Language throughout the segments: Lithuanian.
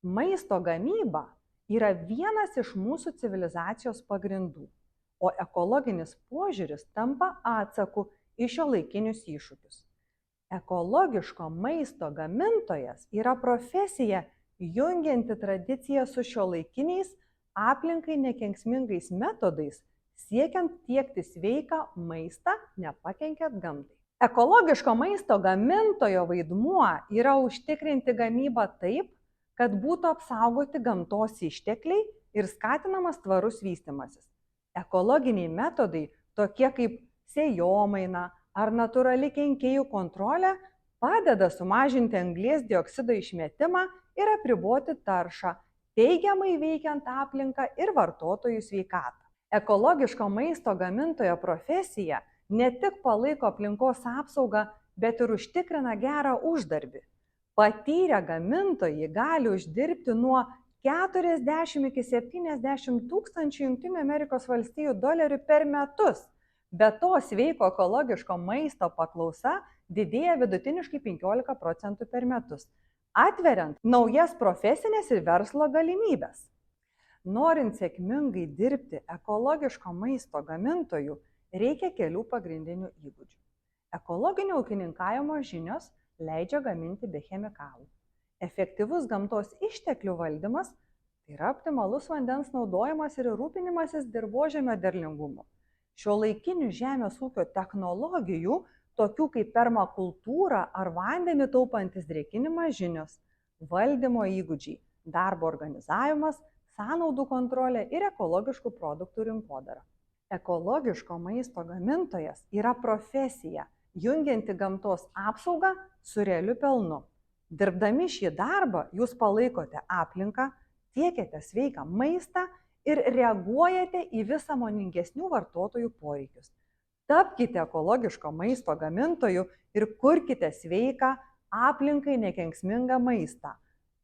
Maisto gamyba yra vienas iš mūsų civilizacijos pagrindų, o ekologinis požiūris tampa atsaku į šiuolaikinius iššūkius. Ekologiško maisto gamintojas yra profesija jungianti tradiciją su šiuolaikiniais aplinkai nekenksmingais metodais, siekiant tiekti sveiką maistą, nepakenkiant gamtai. Ekologiško maisto gamintojo vaidmuo yra užtikrinti gamybą taip, kad būtų apsaugoti gamtos ištekliai ir skatinamas tvarus vystymasis. Ekologiniai metodai, tokie kaip sėjomaina ar natūrali kenkėjų kontrolė, padeda sumažinti anglies dioksido išmetimą ir apriboti taršą, teigiamai veikiant aplinką ir vartotojų sveikatą. Ekologiško maisto gamintojo profesija ne tik palaiko aplinkos apsaugą, bet ir užtikrina gerą uždarbį. Patyrę gamintojai gali uždirbti nuo 40 iki 70 tūkstančių JAV per metus. Be to, sveiko ekologiško maisto paklausa didėja vidutiniškai 15% per metus, atveriant naujas profesinės ir verslo galimybės. Norint sėkmingai dirbti ekologiško maisto gamintojų, reikia kelių pagrindinių įgūdžių. Ekologinio ūkininkavimo žinios leidžia gaminti be chemikalų. Efektyvus gamtos išteklių valdymas tai yra optimalus vandens naudojimas ir rūpinimasis dirvožemio derlingumu. Šiuolaikinių žemės ūkio technologijų, tokių kaip permakultūra ar vandenį taupantis drėkinimas žinios, valdymo įgūdžiai, darbo organizavimas, sąnaudų kontrolė ir ekologiškų produktų rinkodara. Ekologiško maisto gamintojas yra profesija, jungianti gamtos apsaugą su realiu pelnu. Dirbdami šį darbą jūs palaikote aplinką, tiekiate sveiką maistą ir reaguojate į vis sąmoningesnių vartotojų poreikius. Tapkite ekologiško maisto gamintoju ir kurkite sveiką, aplinkai nekenksmingą maistą.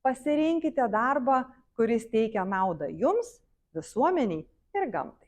Pasirinkite darbą, kuris teikia naudą jums, visuomeniai ir gamtai.